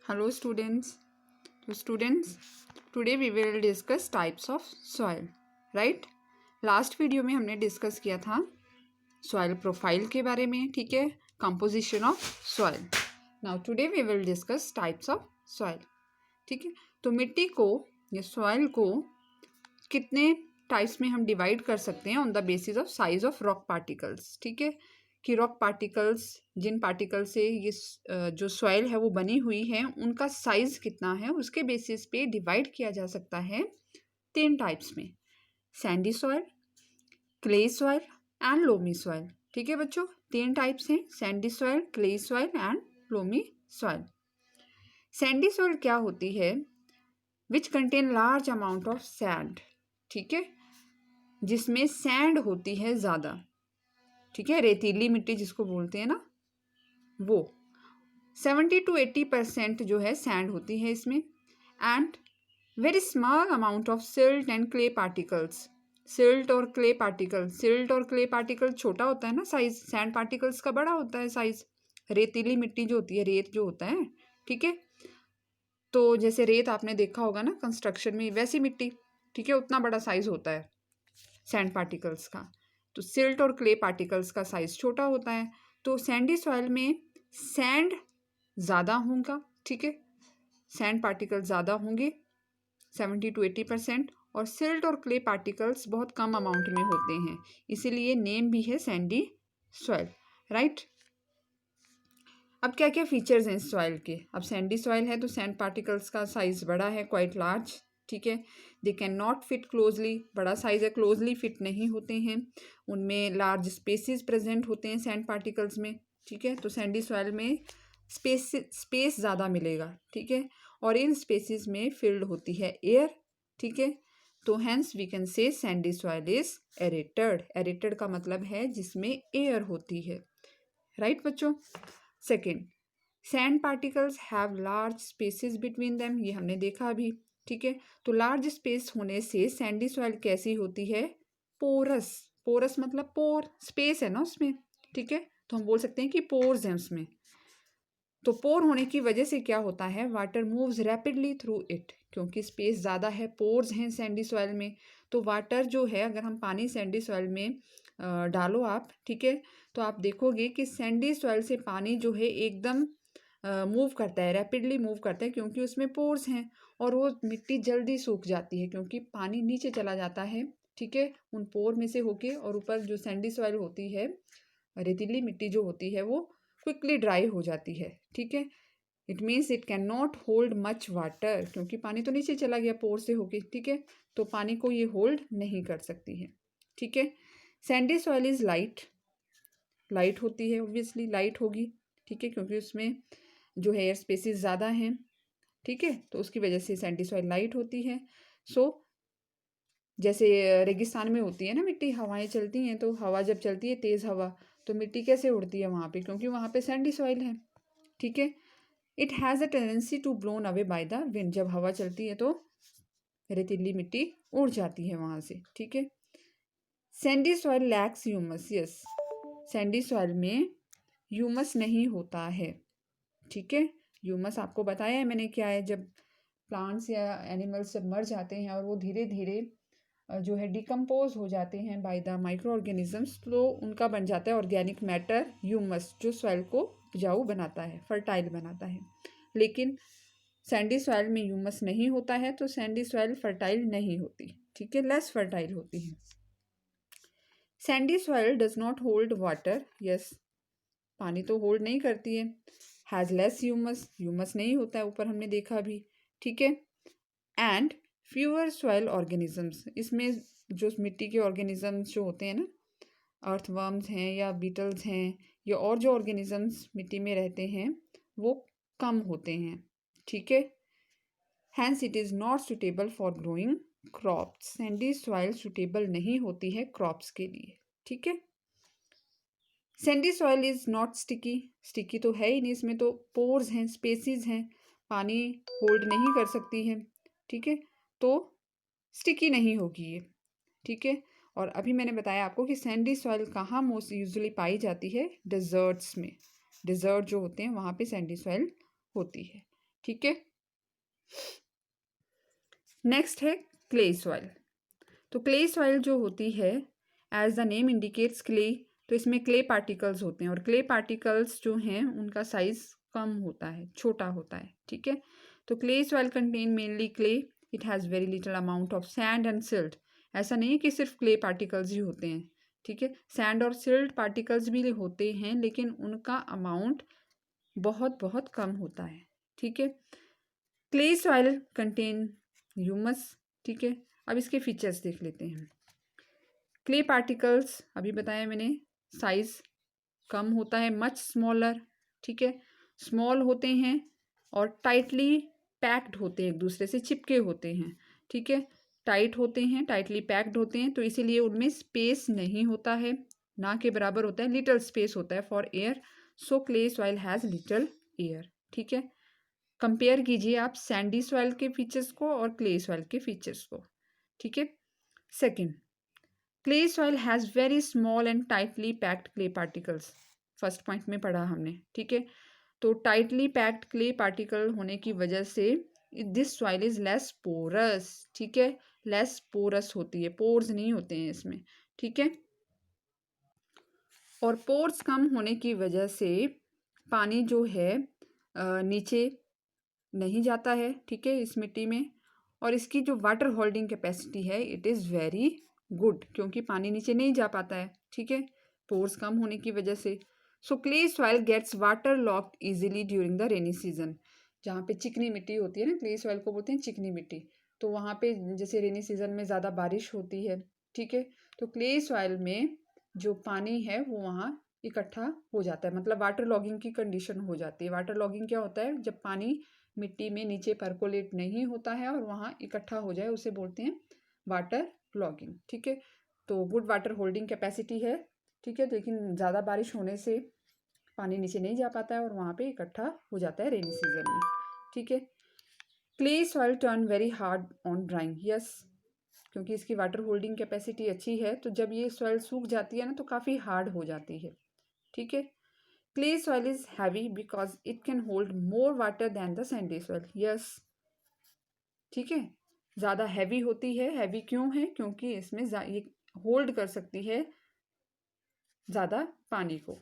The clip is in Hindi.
Hello students. Today we will discuss types of soil. Right? Last video में हमने डिस्कस किया था सॉइल प्रोफाइल के बारे में, ठीक है, composition of soil. Now today we will discuss types of soil. ठीक है, तो मिट्टी को या सॉइल को कितने टाइप्स में हम डिवाइड कर सकते हैं on the basis of size of rock particles. ठीक है, कि रॉक पार्टिकल्स, जिन पार्टिकल से ये जो सॉइल है वो बनी हुई है, उनका साइज कितना है, उसके बेसिस पे डिवाइड किया जा सकता है 3 टाइप्स में: Sandy soil, clay soil and loamy soil. ठीक है बच्चों, 3 टाइप्स हैं: Sandy soil, clay soil and loamy soil. Sandy soil क्या होती है? Which contain large amount of sand. ठीक है, जिसमें सैंड होती है ज़्यादा. ठीक है, रेतीली मिट्टी जिसको बोलते हैं ना, वो 70-80% जो है सैंड होती है इसमें. And very small amount of silt and clay particles. Silt और क्ले पार्टिकल छोटा होता है ना साइज, सैंड पार्टिकल्स का बड़ा होता है साइज. रेतीली मिट्टी जो होती है, रेत जो होता है, ठीक है, तो जैसे रेत आपने देखा होगा ना कंस्ट्रक्शन में, वैसी मिट्टी, ठीक है, उतना बड़ा साइज होता है सैंड पार्टिकल्स का. तो सिल्ट और क्ले पार्टिकल्स का साइज छोटा होता है. तो सैंडी सॉइल में सैंड ज़्यादा होगा. ठीक है, सैंड पार्टिकल्स ज़्यादा होंगे 70-80%, और सिल्ट और क्ले पार्टिकल्स बहुत कम अमाउंट में होते हैं, इसीलिए नेम भी है सैंडी सॉइल. राइट, अब क्या क्या फीचर्स हैं इस सॉइल के? अब सैंडी सॉइल है तो सैंड पार्टिकल्स का साइज बड़ा है, क्वाइट लार्ज. ठीक है, they can not fit closely, बड़ा साइज है, क्लोजली फिट नहीं होते हैं, उनमें लार्ज स्पेसेस प्रेजेंट होते हैं सैंड पार्टिकल्स में. ठीक है, तो सैंडी सॉइल में स्पेस ज़्यादा मिलेगा. ठीक है, और इन स्पेसेस में फिल्ड होती है एयर. ठीक है, तो hence we can say sandy soil is aerated. Aerated का मतलब है जिसमें एयर होती है. राइट बच्चों. Second, sand particles have large spaces between them, ये हमने देखा अभी. ठीक है, तो लार्ज स्पेस होने से सैंडी सॉइल कैसी होती है? पोरस. पोरस मतलब पोर, स्पेस है ना उसमें. ठीक है, तो हम बोल सकते हैं कि पोर्स हैं उसमें. तो पोर होने की वजह से क्या होता है? Water moves rapidly through it, क्योंकि स्पेस ज़्यादा है, पोर्स हैं सैंडी सॉइल में. तो वाटर जो है, अगर हम पानी सैंडी सॉइल में डालो आप, ठीक है, तो आप देखोगे कि सैंडी सॉइल से पानी जो है एकदम मूव करता है, रैपिडली मूव करता है, क्योंकि उसमें पोर्स हैं, और वो मिट्टी जल्दी सूख जाती है क्योंकि पानी नीचे चला जाता है. ठीक है, उन पोर में से होके, और ऊपर जो सैंडी सॉइल होती है, रेतीली मिट्टी जो होती है, वो क्विकली ड्राई हो जाती है. ठीक है, it means it can not hold much water, क्योंकि पानी तो नीचे चला गया पोर से होके. ठीक है, तो पानी को ये होल्ड नहीं कर सकती है. ठीक है, सैंडी सॉइल इज लाइट होती है, ऑब्वियसली लाइट होगी. ठीक है, क्योंकि उसमें जो है एयर स्पेसेस ज़्यादा हैं. ठीक है, तो उसकी वजह से सैंडी सॉइल लाइट होती है. सो जैसे रेगिस्तान में होती है ना मिट्टी, हवाएं चलती हैं, तो हवा जब चलती है तेज़ हवा, तो मिट्टी कैसे उड़ती है वहाँ पे? क्योंकि वहाँ पे सैंडी सॉइल है. ठीक है, it has a tendency to blown away by the wind. जब हवा चलती है तो रेतीली मिट्टी उड़ जाती है वहाँ से. ठीक है, sandy soil lakhs humus. Yes, Sandy soil में ह्यूमस नहीं होता है. ठीक है, ह्यूमस आपको बताया है मैंने क्या है. जब प्लांट्स या एनिमल्स जब मर जाते हैं और वो धीरे धीरे जो है डिकम्पोज हो जाते हैं बाय द माइक्रो ऑर्गेनिजम्स, तो उनका बन जाता है ऑर्गेनिक मैटर, ह्यूमस, जो सॉइल को उपजाऊ बनाता है, फर्टाइल बनाता है. लेकिन सैंडी सॉइल में ह्यूमस नहीं होता है, तो सैंडी सॉइल फर्टाइल नहीं होती. ठीक है, लेस फर्टाइल होती है. Sandy soil does not hold water. Yes, पानी तो होल्ड नहीं करती है. हैज़ लेस ह्यूमस, ह्यूमस नहीं होता है, ऊपर हमने देखा अभी. ठीक है, एंड फ्यूअर सॉइल ऑर्गेनिजम्स. इसमें जो मिट्टी के ऑर्गेनिजम्स जो होते हैं ना, अर्थवर्म्स हैं या बीटल्स हैं, या और जो ऑर्गेनिजम्स मिट्टी में रहते हैं, वो कम होते हैं. ठीक है, hence it is not suitable for growing crops. Sandy soil suitable नहीं होती है क्रॉप्स के लिए. ठीक है, sandy soil is not sticky. Sticky तो है ही नहीं, इसमें तो पोर्स हैं, स्पेसिस हैं, पानी होल्ड नहीं कर सकती है. ठीक है, तो स्टिकी नहीं होगी ये. ठीक है, और अभी मैंने बताया आपको कि सैंडी सॉइल कहाँ मोस्ट यूजुअली पाई जाती है? डेजर्ट्स में. डेजर्ट जो होते हैं वहाँ पे सैंडी सॉइल होती है. ठीक है। नेक्स्ट है क्ले सॉइल। तो क्ले सॉइल जो होती है, as the name indicates clay, तो इसमें क्ले पार्टिकल्स होते हैं और क्ले पार्टिकल्स जो हैं उनका साइज कम होता है, छोटा होता है। ठीक है। तो clay soil contain mainly clay, it has very little amount of sand and silt. ऐसा नहीं है कि सिर्फ क्ले पार्टिकल्स ही होते हैं। ठीक है, सैंड और सिल्ट पार्टिकल्स भी होते हैं, लेकिन उनका अमाउंट बहुत बहुत कम होता है। ठीक है। Clay soil contain humus. ठीक है। अब इसके फीचर्स देख लेते हैं। क्ले पार्टिकल्स अभी बताया मैंने, साइज कम होता है, मच स्मॉलर। ठीक है, स्मॉल होते हैं और टाइटली पैक्ड होते हैं, एक दूसरे से चिपके होते हैं। ठीक है, टाइट होते हैं, टाइटली पैक्ड होते हैं, तो इसीलिए उनमें स्पेस नहीं होता है, ना के बराबर होता है, लिटल स्पेस होता है for air. So clay soil has little air. ठीक है। कंपेयर कीजिए आप सैंडी सॉइल के फीचर्स को और क्ले सॉइल के फीचर्स को। ठीक है। Second, clay soil has very small and tightly packed clay particles. First point में पढ़ा हमने। ठीक है, तो टाइटली पैक्ड क्ले पार्टिकल होने की वजह से this soil is less porous. ठीक है, लेस पोरस होती है, पोर्स नहीं होते हैं इसमें। ठीक है, और पोर्स कम होने की वजह से पानी जो है नीचे नहीं जाता है। ठीक है, इस मिट्टी में, और इसकी जो वाटर होल्डिंग कैपेसिटी है इट इज़ वेरी गुड, क्योंकि पानी नीचे नहीं जा पाता है। ठीक है, पोर्स कम होने की वजह से। So clay soil gets water locked easily during the rainy season. जहाँ पे चिकनी मिट्टी होती है ना, क्ले सॉइल को बोलते हैं चिकनी मिट्टी, तो वहाँ पे जैसे रेनी सीजन में ज़्यादा बारिश होती है। ठीक है, तो क्ले सॉइल में जो पानी है वो वहाँ इकट्ठा हो जाता है, मतलब वाटर लॉगिंग की कंडीशन हो जाती है। वाटर लॉगिंग क्या होता है, जब पानी मिट्टी में नीचे परकोलेट नहीं होता है और वहाँ इकट्ठा हो जाए, उसे बोलते हैं वाटर लॉगिंग। ठीक है, तो गुड वाटर होल्डिंग कैपेसिटी है। ठीक है, लेकिन ज़्यादा बारिश होने से पानी नीचे नहीं जा पाता है और वहाँ पे इकट्ठा हो जाता है रेनी सीजन में। ठीक है, clay soil turn very hard on drawing. Yes, क्योंकि इसकी वाटर होल्डिंग कैपेसिटी अच्छी है, तो जब ये सॉइल सूख जाती है ना तो काफ़ी हार्ड हो जाती है। ठीक है, clay soil is heavy because it can hold more water than the sandy soil. Yes, ठीक है, ज़्यादा हैवी होती है। हैवी क्यों है, क्योंकि इसमें ये होल्ड कर सकती है ज़्यादा पानी को।